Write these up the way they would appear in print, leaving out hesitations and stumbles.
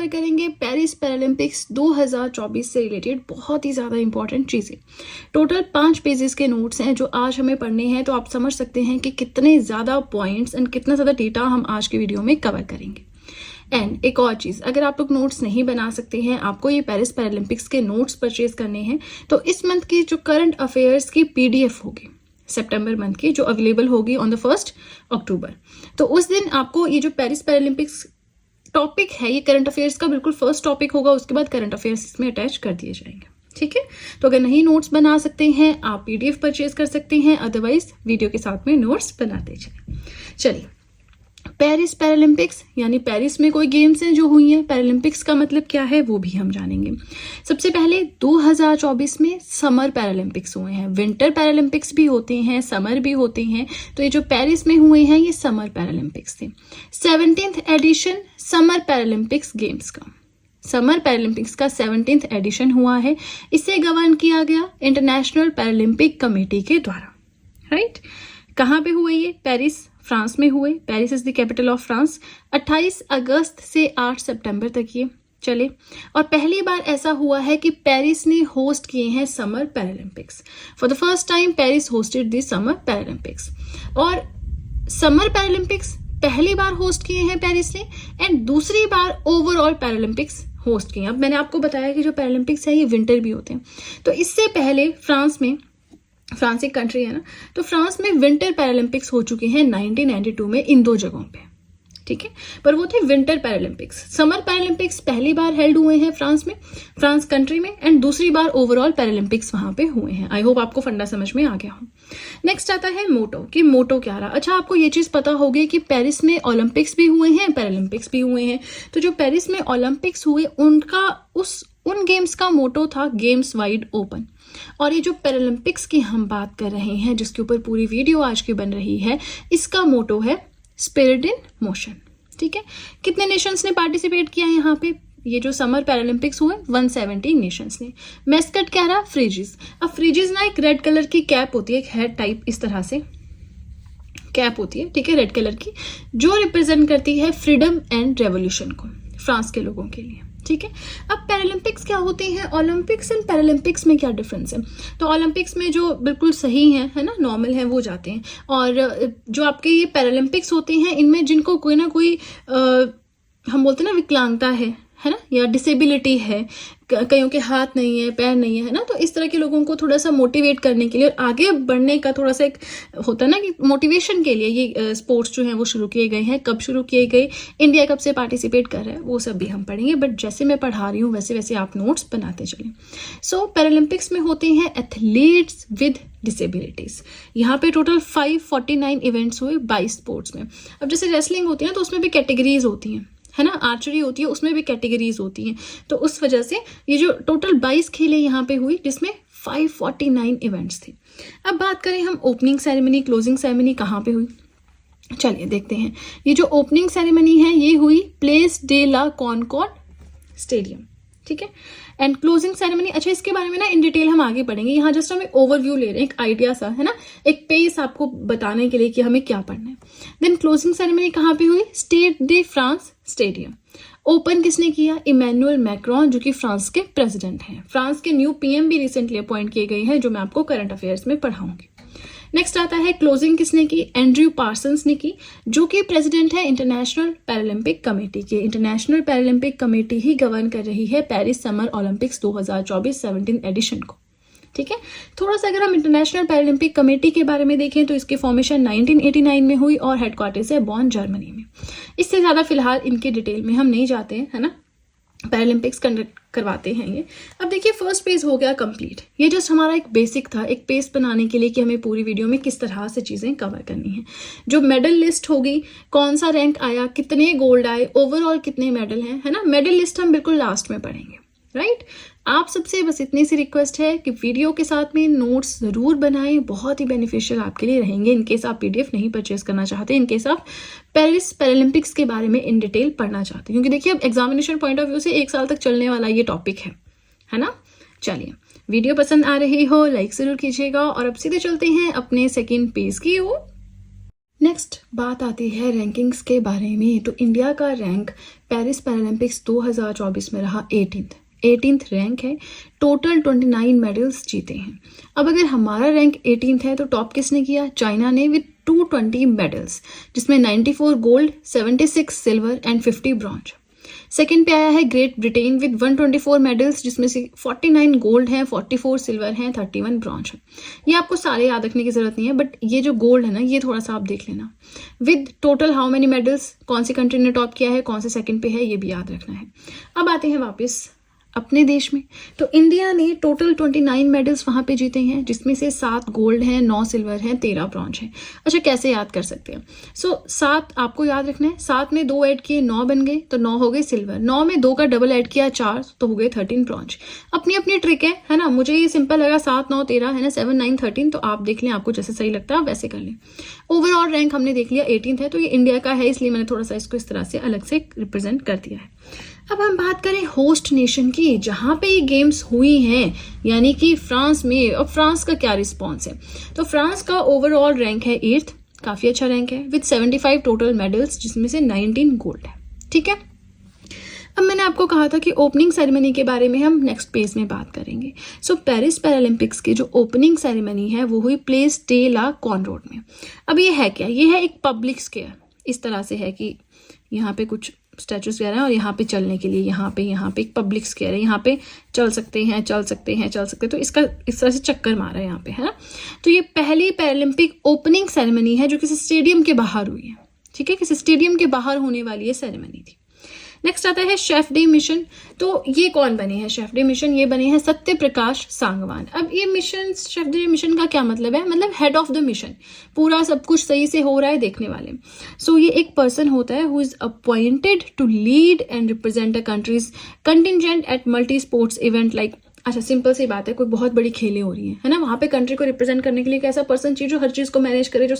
Cover करेंगे Paris Paralympics 2024 से related बहुत ही ज़्यादा इंपॉर्टेंट चीज़ें। टोटल 5 पेजेस के नोट्स हैं जो आज हमें पढ़ने हैं, तो आप समझ सकते हैं कि कितने ज़्यादा पॉइंट्स एंड कितना ज़्यादा डेटा हम आज के वीडियो में कवर करेंगे। एंड एक और चीज़, अगर आप लोग नोट्स नहीं बना सकते हैं, आपको ये पेरिस पैरालंपिक्स के नोट्स परचेज करने हैं, तो इस मंथ की जो करंट अफेयर्स की PDF होगी सितंबर मंथ की, जो अवेलेबल होगी ऑन द 1 अक्टूबर, तो उस दिन आपको ये जो पेरिस पैरालंपिक्स टॉपिक है, ये करंट अफेयर्स का बिल्कुल फर्स्ट टॉपिक होगा, उसके बाद करंट अफेयर्स इसमें अटैच कर दिए जाएंगे। ठीक है, तो अगर नहीं नोट्स बना सकते हैं आप PDF परचेज कर सकते हैं, अदरवाइज वीडियो के साथ में नोट्स बनाते जाए। चलिए, पेरिस पैरालंपिक्स यानी पेरिस में कोई गेम्स हैं जो हुई हैं, पैरालंपिक्स का मतलब क्या है वो भी हम जानेंगे। सबसे पहले 2024 में समर पैरालंपिक्स हुए हैं। विंटर पैरालंपिक्स भी होते हैं, समर भी होते हैं, तो ये जो पेरिस में हुए हैं ये समर पैरालंपिक्स थे। 17th edition summer Paralympics games का, समर पैरालंपिक्स का 17th एडिशन हुआ है। इसे गवर्न किया गया इंटरनेशनल पैरालंपिक कमेटी के द्वारा। राइट, कहाँ पे हुए ये? पेरिस, फ्रांस में हुए। Paris is the capital of France. 28 अगस्त से 8 सितंबर तक ये चले, और पहली बार ऐसा हुआ है कि पेरिस ने होस्ट किए हैं summer Paralympics. For the first time Paris hosted the summer Paralympics, और समर पैरालंपिक्स पहली बार होस्ट किए हैं पेरिस ने, एंड दूसरी बार ओवरऑल पैरालंपिक्स होस्ट किए हैं। अब मैंने आपको बताया कि जो पैरालंपिक्स है ये विंटर भी होते हैं, तो इससे पहले फ्रांस एक कंट्री है ना, तो फ्रांस में विंटर पैरालंपिक्स हो चुके हैं 1992 में इन 2 जगहों पे। ठीक है, पर वो थे विंटर पैरालंपिक्स। समर पैरालंपिक्स पहली बार हेल्ड हुए हैं फ्रांस में, फ्रांस कंट्री में, एंड दूसरी बार ओवरऑल पैरालंपिक्स वहां पे हुए हैं। आई होप आपको फंडा समझ में आ गया हो। नेक्स्ट आता है मोटो, कि मोटो क्या रहा। अच्छा, आपको ये चीज पता होगी कि पेरिस में ओलंपिक्स भी हुए हैं, पैरालंपिक्स भी हुए हैं। तो जो पेरिस में ओलंपिक्स हुए उनका उन गेम्स का मोटो था गेम्स वाइड ओपन, और ये जो पैरालंपिक्स की हम बात कर रहे हैं जिसके ऊपर पूरी वीडियो आज की बन रही है, इसका मोटो है स्पिरिट इन मोशन। ठीक है, कितने नेशंस ने पार्टिसिपेट किया यहाँ पे? ये जो समर पैरालंपिक्स हुए 170 नेशंस ने। मैस्कट क्या रहा? फ्रिजिस। अब फ्रिजिस ना एक रेड कलर की कैप होती है, एक हेड टाइप इस तरह से कैप होती है, ठीक है, रेड कलर की, जो रिप्रेजेंट करती है फ्रीडम एंड रेवोल्यूशन को फ्रांस के लोगों के लिए। ठीक है, अब पैरालंपिक्स क्या होते हैं, ओलंपिक्स एंड पैरालंपिक्स में क्या डिफरेंस है? तो ओलंपिक्स में जो बिल्कुल सही है ना, नॉर्मल है, वो जाते हैं, और जो आपके ये पैरालंपिक्स होते हैं इनमें जिनको कोई ना कोई हम बोलते हैं ना विकलांगता है ना, या डिसेबिलिटी है, कईयों के हाथ नहीं है, पैर नहीं है ना, तो इस तरह के लोगों को थोड़ा सा मोटिवेट करने के लिए और आगे बढ़ने का थोड़ा सा एक होता है ना कि मोटिवेशन के लिए ये स्पोर्ट्स जो हैं वो शुरू किए गए हैं। कब शुरू किए गए, इंडिया कब से पार्टिसिपेट कर रहा है, वो सब भी हम पढ़ेंगे, बट जैसे मैं पढ़ा रही हूँ वैसे वैसे आप नोट्स बनाते चलें। सो पैरालंपिक्स में होते हैं एथलीट्स विद डिसेबिलिटीज। यहाँ पे टोटल 549 इवेंट्स हुए 22 स्पोर्ट्स में। अब जैसे रेसलिंग होती है तो उसमें भी कैटेगरीज होती हैं, है ना, आर्चरी होती है उसमें भी कैटेगरीज होती हैं, तो उस वजह से ये जो टोटल 22 खेलें यहाँ पे हुई जिसमें 549 इवेंट्स थे। अब बात करें हम ओपनिंग सेरेमनी, क्लोजिंग सेरेमनी कहाँ पे हुई, चलिए देखते हैं। ये जो ओपनिंग सेरेमनी है ये हुई Place de la Concorde stadium. ठीक है, एंड क्लोजिंग सेरेमनी, अच्छा इसके बारे में ना इन डिटेल हम आगे पढ़ेंगे, यहाँ जस्ट हम एक ओवरव्यू ले रहे हैं, एक आइडिया सा, है ना, एक पेस आपको बताने के लिए कि हमें क्या पढ़ना है। देन क्लोजिंग सेरेमनी कहाँ पे हुई? Stade de France stadium. Open किसने किया? इमैनुअल मैक्रोन, जो कि फ्रांस के प्रेसिडेंट हैं। फ्रांस के न्यू PM भी रिसेंटली अपॉइंट किए गए हैं, जो मैं आपको करंट अफेयर्स में पढ़ाऊंगी। नेक्स्ट आता है क्लोजिंग किसने की? एंड्रयू पार्सन्स ने की, जो कि प्रेसिडेंट है इंटरनेशनल पैरालंपिक कमेटी के। इंटरनेशनल पैरालंपिक कमेटी ही गवर्न कर रही है पेरिस समर ओलंपिक्स 2024 17 एडिशन को। ठीक है, थोड़ा सा अगर हम इंटरनेशनल पैरालंपिक कमेटी के बारे में देखें तो इसकी फॉर्मेशन 1989 में हुई और हेडक्वार्टर्स है बॉन, जर्मनी में। इससे ज्यादा फिलहाल इनके डिटेल में हम नहीं जाते हैं, है ना, पैरालंपिक्स कंडक्ट करवाते हैं ये। अब देखिए फर्स्ट पेज हो गया कंप्लीट। ये जस्ट हमारा एक बेसिक था, एक पेज बनाने के लिए कि हमें पूरी वीडियो में किस तरह से चीजें कवर करनी है। जो मेडल लिस्ट होगी, कौन सा रैंक आया, कितने गोल्ड आए, ओवरऑल कितने मेडल हैं, है ना, मेडल लिस्ट हम बिल्कुल लास्ट में पढ़ेंगे। राइट, आप सबसे बस इतनी सी रिक्वेस्ट है कि वीडियो के साथ में नोट्स जरूर बनाएं, बहुत ही बेनिफिशियल आपके लिए रहेंगे इनकेस आप PDF नहीं परचेज करना चाहते, इनकेस आप पेरिस पैरालंपिक्स के बारे में इन डिटेल पढ़ना चाहते हैं, क्योंकि देखिए अब एग्जामिनेशन पॉइंट ऑफ व्यू से 1 साल तक चलने वाला ये टॉपिक है ना। चलिए, वीडियो पसंद आ रही हो लाइक जरूर कीजिएगा, और अब सीधे चलते हैं अपने सेकेंड पेज की ओर। नेक्स्ट बात आती है रैंकिंग्स के बारे में। तो इंडिया का रैंक पेरिस पैरालंपिक्स 2024 में रहा 18th रैंक है। टोटल 29 मेडल्स जीते हैं। अब अगर हमारा रैंक 18th है तो टॉप किसने किया? चाइना ने विद 220 मेडल्स, जिसमें 94 gold, 76 silver and 50 bronze. Second पे आया है ग्रेट ब्रिटेन विद 124 मेडल्स, जिसमें से 49 गोल्ड हैं, 44 सिल्वर हैं, 31 ब्रॉन्ज है। ये आपको सारे याद रखने की जरूरत नहीं है, बट ये जो गोल्ड है ना, ये थोड़ा सा आप देख लेना। With total how many medals, कौन सी कंट्री ने टॉप किया है, कौन से सेकंड पे है, ये भी याद रखना है। अब आते हैं वापस अपने देश में। तो इंडिया ने टोटल 29 मेडल्स वहाँ पे जीते हैं, जिसमें से 7 गोल्ड हैं, 9 सिल्वर हैं, 13 ब्रॉन्ज हैं। अच्छा, कैसे याद कर सकते हैं? 7 आपको याद रखना है। 7 में 2 ऐड किए 9 बन गए, तो 9 हो गए सिल्वर। 9 में 2 का डबल ऐड किया 4, तो हो गए 13 ब्रॉन्ज। अपनी अपनी ट्रिक है ना। मुझे ये सिंपल लगा, 7 9 13 है ना, 7 9 13, तो आप देख लें, आपको जैसे सही लगता है आप वैसे कर लें। ओवरऑल रैंक हमने देख लिया 18th है, तो ये इंडिया का है, इसलिए मैंने थोड़ा सा इसको इस तरह से अलग से रिप्रेजेंट कर दिया है। अब हम बात करें होस्ट नेशन की, जहां पे ये गेम्स हुई हैं, यानी कि फ्रांस में। अब फ्रांस का क्या रिस्पॉन्स है? तो फ्रांस का ओवरऑल रैंक है 8th, काफी अच्छा रैंक है, विद 75 टोटल मेडल्स, जिसमें से 19 गोल्ड है। ठीक है। अब मैंने आपको कहा था कि ओपनिंग सेरेमनी के बारे में हम नेक्स्ट पेज में बात करेंगे। पेरिस पैरालंपिक्स की जो ओपनिंग सेरेमनी है वो हुई प्लेस डे ला कॉनरोड में। अब ये है क्या? ये है एक पब्लिक स्क्वायर, इस तरह से है कि यहाँ पे कुछ स्टैचूज वगैरह है और यहाँ पे चलने के लिए यहाँ पे एक पब्लिक स्क्वायर है, यहाँ पे चल सकते हैं। तो इसका इस तरह से चक्कर मारा है यहाँ पे, है ना। तो ये पहली पैरालंपिक ओपनिंग सेरेमनी है जो किसी स्टेडियम के बाहर हुई है। ठीक है, किसी स्टेडियम के बाहर होने वाली ये सेरेमनी थी। नेक्स्ट आता है शेफ डे मिशन। तो ये कौन बने हैं शेफ डे मिशन? ये बने हैं सत्य प्रकाश सांगवान। अब ये मिशन, शेफ डे मिशन का क्या मतलब है? मतलब हेड ऑफ द मिशन, पूरा सब कुछ सही से हो रहा है देखने वाले। ये एक पर्सन होता है who is appointed to lead and represent a countries contingent at multi sports event like. अच्छा, सिंपल सी बात है, कोई बहुत बड़ी खेलें हो रही है ना, वहां पे कंट्री को रिप्रेजेंट करने के लिए एक ऐसा पर्सन चाहिए जो हर चीज को मैनेज करे, जो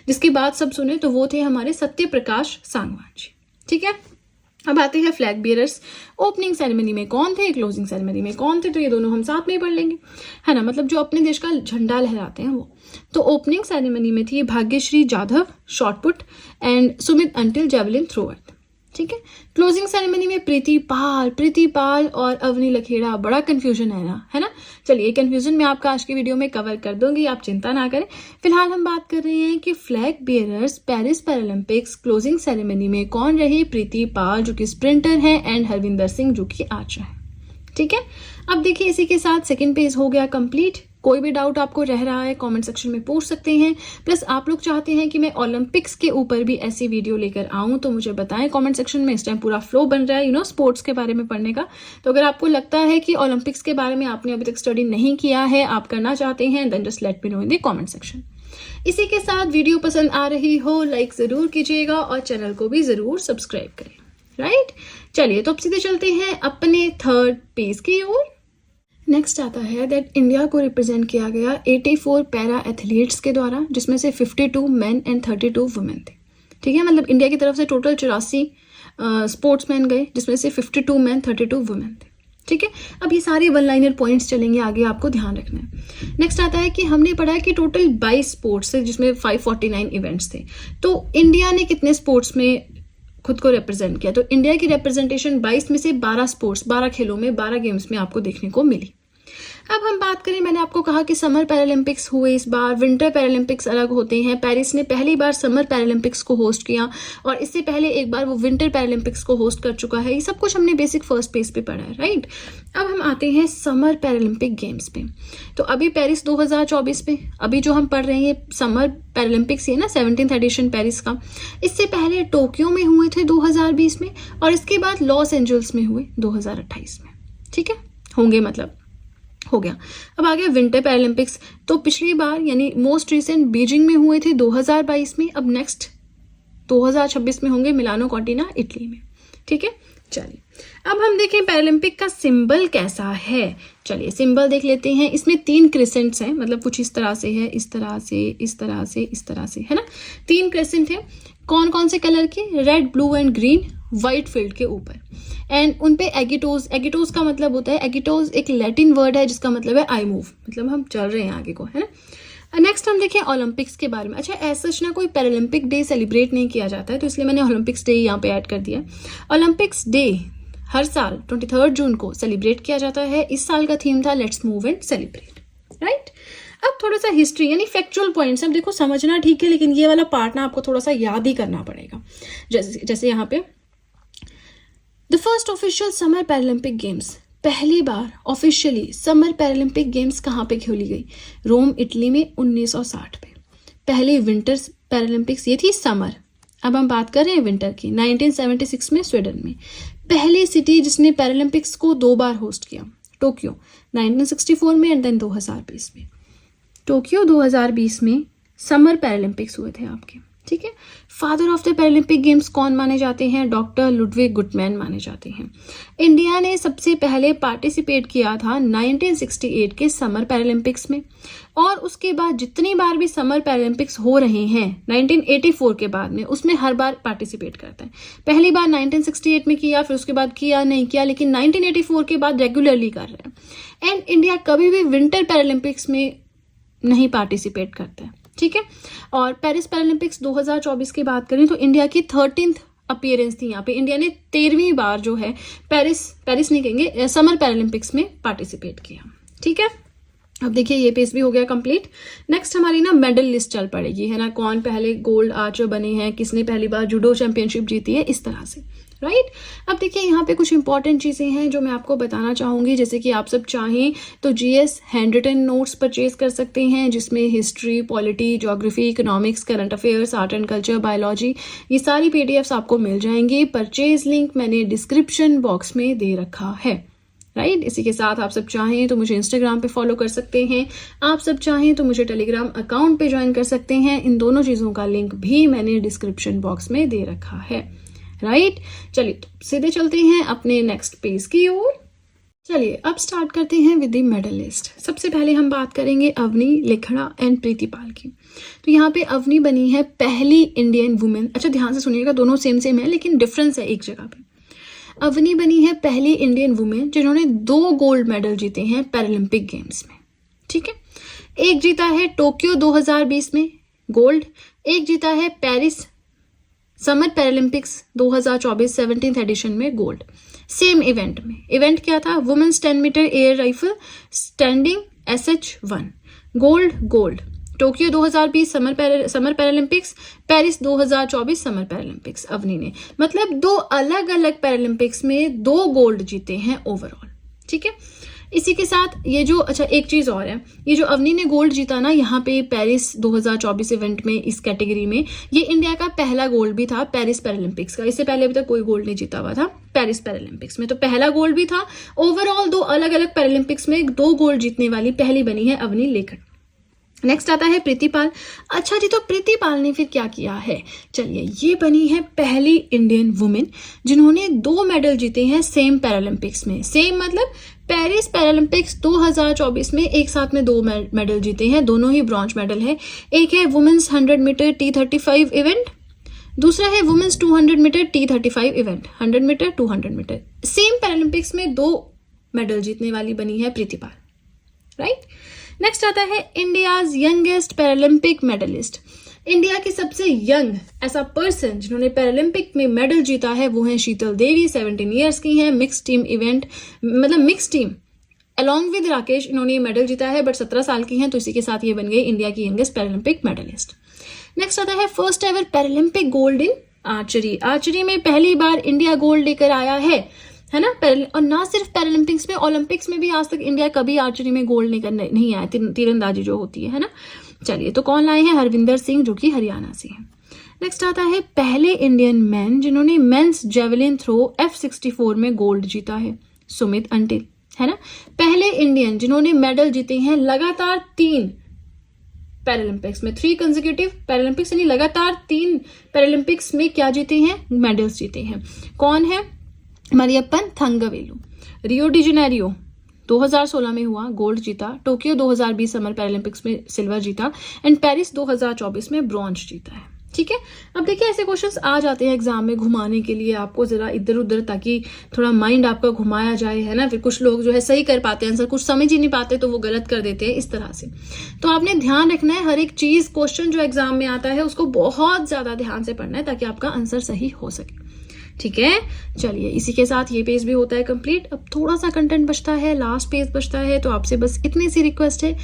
जिसकी बात सब सुने। तो वो थे हमारे सत्य प्रकाश सांगवान जी। ठीक है। अब आते हैं फ्लैग बियरर्स। ओपनिंग सेरेमनी में कौन थे, क्लोजिंग सेरेमनी में कौन थे? तो ये दोनों हम साथ में ही पढ़ लेंगे, है ना। मतलब जो अपने देश का झंडा लहराते हैं वो। तो ओपनिंग सेरेमनी में थी Bhagyashree Jadhav shot put and Sumit until javelin thrower. ठीक है। क्लोजिंग सेरेमनी में प्रीति पाल और अवनी लखेड़ा। बड़ा कंफ्यूजन है ना। चलिए, कंफ्यूजन मैं आपका आज की वीडियो में कवर कर दूंगी, आप चिंता ना करें। फिलहाल हम बात कर रहे हैं कि flag bearers Paris Paralympics closing ceremony में कौन रहे? प्रीति पाल जो कि स्प्रिंटर है एंड हरविंदर सिंह जो कि आर्चर है। ठीक है। अब देखिए, इसी के साथ सेकेंड पेज हो गया कंप्लीट। कोई भी डाउट आपको रह रहा है कमेंट सेक्शन में पूछ सकते हैं। प्लस आप लोग चाहते हैं कि मैं ओलंपिक्स के ऊपर भी ऐसी वीडियो लेकर आऊं तो मुझे बताएं कमेंट सेक्शन में। इस टाइम पूरा फ्लो बन रहा है स्पोर्ट्स के बारे में पढ़ने का। तो अगर आपको लगता है कि ओलंपिक्स के बारे में आपने अभी तक स्टडी नहीं किया है, आप करना चाहते हैं, then just let me know in the comment section. इसी के साथ वीडियो पसंद आ रही हो लाइक जरूर कीजिएगा और चैनल को भी जरूर सब्सक्राइब करें। राइट, चलिए तो अब सीधे चलते हैं अपने थर्ड पेज की ओर। नेक्स्ट आता है दैट इंडिया को रिप्रेजेंट किया गया 84 पैरा एथलीट्स के द्वारा, जिसमें से 52 मेन एंड 32 वुमेन थे। ठीक है। मतलब इंडिया की तरफ से टोटल 84 स्पोर्ट्समैन गए, जिसमें से 52 मेन 32 वुमेन थे। ठीक है। अब ये सारे वन लाइनर पॉइंट्स चलेंगे आगे, आपको ध्यान रखना है। नेक्स्ट आता है कि हमने पढ़ा है कि टोटल 22 स्पोर्ट्स थे, जिसमें 549 इवेंट्स थे। तो इंडिया ने कितने स्पोर्ट्स में खुद को रिप्रेजेंट किया? तो इंडिया की रिप्रेजेंटेशन 22 में से 12 स्पोर्ट्स, 12 खेलों में, 12 गेम्स में आपको देखने को मिली। अब हम बात करें, मैंने आपको कहा कि समर पैरालंपिक्स हुए इस बार, विंटर पैरालंपिक्स अलग होते हैं। पेरिस ने पहली बार समर पैरालंपिक्स को होस्ट किया और इससे पहले एक बार वो विंटर पैरालंपिक्स को होस्ट कर चुका है। ये सब कुछ हमने बेसिक फर्स्ट पेज पे पढ़ा है, राइट। अब हम आते हैं समर पैरालंपिक गेम्स पे। तो अभी पेरिस 2024 पे, अभी जो हम पढ़ रहे हैं समर पैरालंपिक्स, ये ना 17th एडिशन पेरिस का। इससे पहले टोक्यो में हुए थे 2020 में और इसके बाद लॉस एंजल्स में हुए 2028 में। ठीक है, होंगे मतलब हो गया। अब आ गया विंटर पैरालंपिक्स। तो पिछली बार यानी मोस्ट रिसेंट बीजिंग में हुए थे 2022 में। अब नेक्स्ट 2026 में होंगे मिलानो कॉर्टिना इटली में। ठीक है। चलिए अब हम देखें पैरालंपिक का सिंबल कैसा है। चलिए सिंबल देख लेते हैं। इसमें 3 क्रिसेंट्स हैं, मतलब कुछ इस तरह से है, इस तरह से, इस तरह से, इस तरह से, है ना। 3 क्रिसेंट है। कौन कौन से कलर के? Red, blue and green, white field के ऊपर। एंड उन पे एगिटोज, एगिटोज का मतलब होता है, एगिटोज एक लैटिन वर्ड है जिसका मतलब है आई मूव, मतलब हम चल रहे हैं आगे को, है ना। नेक्स्ट हम देखें ओलंपिक्स के बारे में। अच्छा, ऐसा ना कोई पैरालंपिक डे सेलिब्रेट नहीं किया जाता है, तो इसलिए मैंने ओलंपिक्स डे यहाँ पे ऐड कर दिया। ओलंपिक्स डे हर साल 23 जून को सेलिब्रेट किया जाता है। इस साल का थीम था let's move and celebrate, right. अब थोड़ा सा हिस्ट्री यानी फैक्चुअल पॉइंट्स, अब देखो समझना ठीक है, लेकिन ये वाला पार्ट ना आपको थोड़ा सा याद ही करना पड़ेगा। जैसे यहाँ पे the first official summer Paralympic games, पहली बार ऑफिशियली समर पैरालंपिक गेम्स कहाँ पे खेली गई? रोम, इटली में 1960 पे। पहली विंटर पैरालंपिक्स ये थी समर, अब हम बात कर रहे हैं विंटर की, 1976 में स्वीडन में। पहली सिटी जिसने पैरालंपिक्स को 2 बार होस्ट किया, टोक्यो 1964 में एंड देन 2020 में। टोक्यो 2020 में समर पैरालंपिक्स हुए थे आपके, ठीक है। Father of the Paralympic games कौन माने जाते हैं? डॉक्टर लुडविग गुटमैन माने जाते हैं। इंडिया ने सबसे पहले पार्टिसिपेट किया था 1968 के समर पैरालंपिक्स में, और उसके बाद जितनी बार भी समर पैरालंपिक्स हो रहे हैं 1984 के बाद में, उसमें हर बार पार्टिसिपेट करता है। पहली बार 1968 में किया, फिर उसके बाद किया नहीं किया, लेकिन 1984 के बाद रेगुलरली कर रहे हैं। एंड इंडिया कभी भी विंटर पैरालंपिक्स में नहीं पार्टिसिपेट करता है, ठीक है। और पेरिस पैरालंपिक्स 2024 की बात करें तो इंडिया की 13th अपीयरेंस थी यहाँ पे। इंडिया ने 13वीं बार जो है पेरिस नहीं कहेंगे, समर पैरालंपिक्स में पार्टिसिपेट किया, ठीक है। अब देखिए ये पेज भी हो गया कंप्लीट। नेक्स्ट हमारी ना मेडल लिस्ट चल पड़ेगी, है ना, कौन पहले गोल्ड आर्चर बने हैं, किसने पहली बार जूडो चैंपियनशिप जीती है, इस तरह से, राइट। अब देखिए यहाँ पे कुछ इंपॉर्टेंट चीज़ें हैं जो मैं आपको बताना चाहूँगी। जैसे कि आप सब चाहें तो GS hand written notes purchase कर सकते हैं, जिसमें history, polity, geography, economics, current affairs, art and culture, biology, ये सारी पीडीएफ्स आपको मिल जाएंगी। परचेज लिंक मैंने डिस्क्रिप्शन बॉक्स में दे रखा है, राइट। इसी के साथ आप सब चाहें तो मुझे इंस्टाग्राम पे फॉलो कर सकते हैं, आप सब चाहें तो मुझे टेलीग्राम अकाउंट पे ज्वाइन कर सकते हैं। इन दोनों चीज़ों का लिंक भी मैंने डिस्क्रिप्शन बॉक्स में दे रखा है, राइट। चलिए तो सीधे चलते हैं अपने नेक्स्ट पेज की ओर। चलिए अब स्टार्ट करते हैं विद द मेडल लिस्ट। सबसे पहले हम बात करेंगे अवनी, लेखड़ा एंड प्रीतिपाल की। तो यहाँ पे अवनी बनी है पहली इंडियन वुमेन। अच्छा ध्यान से सुनिएगा, दोनों सेम है लेकिन डिफरेंस है एक जगह पे। अवनी बनी है पहली इंडियन वुमेन जिन्होंने 2 गोल्ड मेडल जीते हैं पैरालंपिक गेम्स में, ठीक है। एक जीता है टोक्यो 2020 में गोल्ड, एक जीता है Paris summer Paralympics 2024 17th edition में गोल्ड। सेम इवेंट में, इवेंट क्या था? Women's 10 metre air rifle standing SH1 gold. Tokyo 2020 summer Paralympics, Paris 2024 summer Paralympics Avani ने, मतलब 2 अलग अलग पैरालंपिक्स में 2 गोल्ड जीते हैं ओवरऑल, ठीक है। इसी के साथ ये जो, अच्छा एक चीज और है, ये जो अवनी ने गोल्ड जीता ना यहाँ पे पेरिस 2024 इवेंट में, इस कैटेगरी में, ये इंडिया का पहला गोल्ड भी था पेरिस पैरालंपिक्स का। इससे पहले अभी तक कोई गोल्ड नहीं जीता हुआ था पेरिस पैरालंपिक्स में, तो पहला गोल्ड भी था। ओवरऑल 2 अलग अलग पैरालंपिक्स में 2 गोल्ड जीतने वाली पहली बनी है अवनी लेखड़। नेक्स्ट आता है प्रीतिपाल। अच्छा जी, तो प्रीतिपाल ने फिर क्या किया है? चलिए, ये बनी है पहली इंडियन वुमेन जिन्होंने 2 मेडल जीते हैं सेम पैरालंपिक्स में। सेम मतलब पेरिस पैरालंपिक्स 2024 में एक साथ में 2 मेडल जीते हैं, दोनों ही ब्रॉन्ज मेडल है। एक है वुमेन्स 100 मीटर T35 इवेंट, दूसरा है women's 200 metre T35 event, 100 metre 200 metre. Same Paralympics में 2 मेडल जीतने वाली बनी है प्रीतिपाल, राइट। नेक्स्ट आता है India's youngest Paralympic medallist. India की सबसे यंग ऐसा पर्सन जिन्होंने पैरालंपिक में मेडल जीता है वो है शीतल देवी, 17 ईयर्स की हैं। मिक्स टीम इवेंट, मतलब mix team along with Rakesh, इन्होंने ये मेडल जीता है, बट 17 साल की हैं, तो इसी के साथ ये बन गई इंडिया की यंगेस्ट पैरालंपिक मेडलिस्ट। नेक्स्ट आता है first ever Paralympic gold in archery. Archery में पहली बार इंडिया गोल्ड लेकर आया है ना। और ना सिर्फ पैरालंपिक्स में, ओलंपिक्स में भी आज तक इंडिया कभी आर्चरी में गोल्ड नहीं आया, तीरंदाजी जो होती है ना। चलिए, तो कौन लाए हैं? हरविंदर सिंह, जो कि हरियाणा से है। नेक्स्ट आता है पहले इंडियन मैन जिन्होंने मेंस जेवलिन थ्रो F64 में गोल्ड जीता है, सुमित अंटिल, है ना। पहले इंडियन जिन्होंने मेडल जीते हैं लगातार 3 पैरालंपिक्स में, 3 कंसेक्यूटिव पैरालंपिक्स, यानी लगातार 3 पैरालंपिक्स में क्या जीते हैं? मेडल्स जीते हैं। कौन है? Mariyappan Thangavelu. Rio de Janeiro 2016 में हुआ, गोल्ड जीता। टोक्यो 2020 समर पैरालंपिक्स में सिल्वर जीता, एंड पेरिस 2024 में ब्रॉन्ज जीता है, ठीक है। अब देखिए ऐसे क्वेश्चंस आ जाते हैं एग्जाम में घुमाने के लिए आपको जरा इधर उधर, ताकि थोड़ा माइंड आपका घुमाया जाए, है ना। फिर कुछ लोग जो है सही कर पाते हैं आंसर, कुछ समझ ही नहीं पाते तो वो गलत कर देते हैं, इस तरह से। तो आपने ध्यान रखना है हर एक चीज, क्वेश्चन जो एग्जाम में आता है उसको बहुत ज्यादा ध्यान से पढ़ना है ताकि आपका आंसर सही हो सके, ठीक है। चलिए इसी के साथ ये पेज भी होता है कंप्लीट। अब थोड़ा सा कंटेंट बचता है, लास्ट पेज बचता है, तो आपसे बस इतनी सी रिक्वेस्ट है,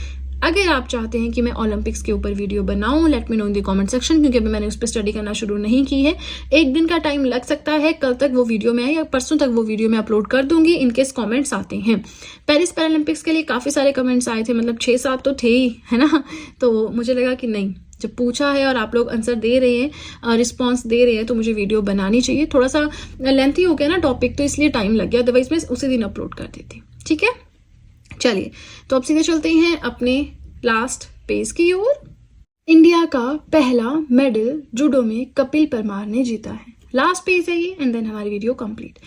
अगर आप चाहते हैं कि मैं ओलंपिक्स के ऊपर वीडियो बनाऊं, late me know in the comment section, क्योंकि अभी मैंने उस पर स्टडी करना शुरू नहीं की है। एक दिन का टाइम लग सकता है, कल तक वो वीडियो में या परसों तक वो वीडियो मैं अपलोड कर दूंगी इनकेस कमेंट्स आते हैं। पेरिस पैरालंपिक्स के लिए काफी सारे कमेंट्स आए थे, मतलब 6-7 तो थे ही, है ना। तो मुझे लगा कि नहीं, जब पूछा है और आप लोग आंसर दे रहे हैं, रिस्पॉन्स दे रहे हैं, तो मुझे वीडियो बनानी चाहिए। थोड़ा सा लेंथी हो गया ना टॉपिक, तो इसलिए टाइम लग गया, अदरवाइज मैं उसी दिन अपलोड कर देती, ठीक है। चलिए तो अब सीधे चलते हैं अपने लास्ट पेज की ओर। इंडिया का पहला मेडल जूडो में कपिल परमार ने जीता है। लास्ट पेज है ये, एंड देन हमारी वीडियो कंप्लीट।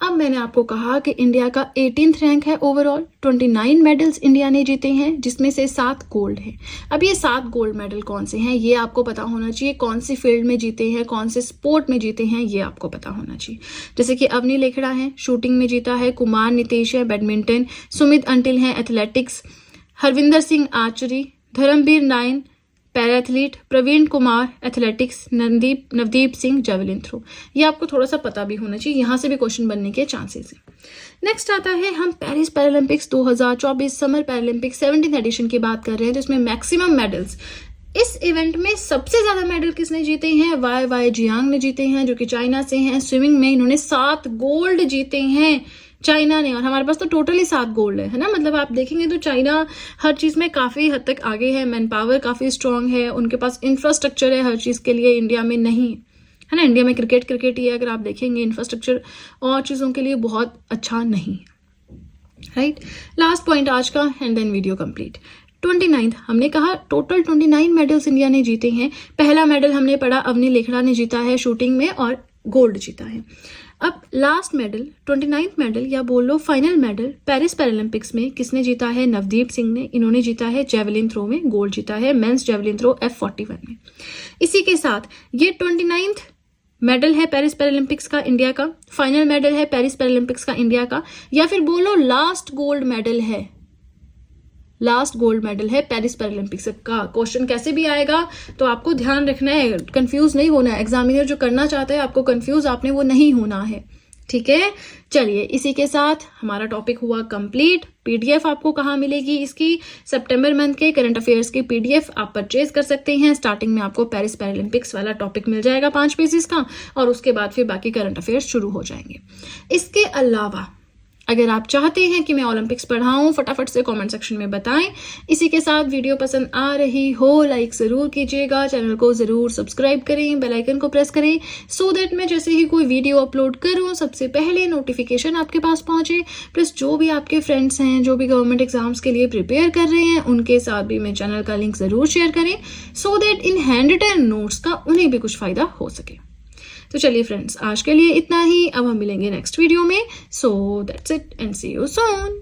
अब मैंने आपको कहा कि इंडिया का 18th रैंक है ओवरऑल, 29 मेडल्स इंडिया ने जीते हैं, जिसमें से 7 गोल्ड है। अब ये 7 गोल्ड मेडल कौन से हैं ये आपको पता होना चाहिए, कौन सी फील्ड में जीते हैं, कौन से स्पोर्ट में जीते हैं, ये आपको पता होना चाहिए। जैसे कि अवनी लेखड़ा है, शूटिंग में जीता है, कुमार नितेश है, बैडमिंटन, सुमित अंटिल है, athletics, Harvinder Singh archery, Dharmbir nine para athlete, Praveen Kumar athletics, Navdeep Singh javelin throw. ये आपको थोड़ा सा पता भी होना चाहिए, यहाँ से भी क्वेश्चन बनने के चांसेस हैं। नेक्स्ट आता है, हम Paris Paralympics 2024 summer Paralympics 17th edition की बात कर रहे हैं, तो इसमें मैक्सिमम मेडल्स, इस इवेंट में सबसे ज्यादा मेडल किसने जीते हैं? वाई जियांग ने जीते हैं, जो कि चाइना से हैं। स्विमिंग में इन्होंने 7 गोल्ड जीते हैं चाइना ने, और हमारे पास तो टोटली 7 गोल्ड है ना। मतलब आप देखेंगे तो चाइना हर चीज में काफी हद तक आगे है, मैन पावर काफी स्ट्रांग है, उनके पास इंफ्रास्ट्रक्चर है हर चीज के लिए, इंडिया में नहीं है ना। इंडिया में क्रिकेट ही है, अगर आप देखेंगे इंफ्रास्ट्रक्चर और चीजों के लिए बहुत अच्छा नहीं है, राइट। लास्ट पॉइंट आज का, and then video complete. 29th हमने कहा टोटल 29 मेडल्स इंडिया ने जीते हैं। पहला मेडल हमने पढ़ा अवनी लेखड़ा ने जीता है शूटिंग में और गोल्ड जीता है। अब लास्ट मेडल 29th मेडल या बोल लो फाइनल मेडल पेरिस पैरालंपिक्स में किसने जीता है? नवदीप सिंह ने। इन्होंने जीता है जेवलिन थ्रो में, गोल्ड जीता है मेंस जेवलिन थ्रो F41 में। इसी के साथ ये 29th मेडल है पेरिस पैरालंपिक्स का इंडिया का, फाइनल मेडल है पेरिस पैरालंपिक्स का इंडिया का, या फिर बोलो लास्ट गोल्ड मेडल है, लास्ट गोल्ड मेडल है पेरिस पैरालंपिक्स का। क्वेश्चन कैसे भी आएगा तो आपको ध्यान रखना है, कंफ्यूज नहीं होना है। एग्जामिनर जो करना चाहता है आपको कंफ्यूज आपने वो नहीं होना है, ठीक है। चलिए इसी के साथ हमारा टॉपिक हुआ कंप्लीट। पीडीएफ आपको कहाँ मिलेगी इसकी? सितंबर मंथ के करंट अफेयर्स की पीडीएफ आप परचेज कर सकते हैं। स्टार्टिंग में आपको पेरिस पैरालंपिक्स वाला टॉपिक मिल जाएगा 5 पेजेस का, और उसके बाद फिर बाकी करंट अफेयर्स शुरू हो जाएंगे। इसके अलावा अगर आप चाहते हैं कि मैं ओलंपिक्स पढ़ाऊं, फटाफट से कमेंट सेक्शन में बताएं। इसी के साथ वीडियो पसंद आ रही हो लाइक जरूर कीजिएगा, चैनल को जरूर सब्सक्राइब करें, बेल आइकन को प्रेस करें, सो दैट मैं जैसे ही कोई वीडियो अपलोड करूं सबसे पहले नोटिफिकेशन आपके पास पहुंचे। प्लस जो भी आपके फ्रेंड्स हैं जो भी गवर्नमेंट एग्जाम्स के लिए प्रिपेयर कर रहे हैं उनके साथ भी मैं चैनल का लिंक जरूर शेयर करें, सो दैट इन हैंड रिटन नोट्स का उन्हें भी कुछ फायदा हो सके। तो चलिए फ्रेंड्स, आज के लिए इतना ही। अब हम मिलेंगे नेक्स्ट वीडियो में। So that's it and see you soon.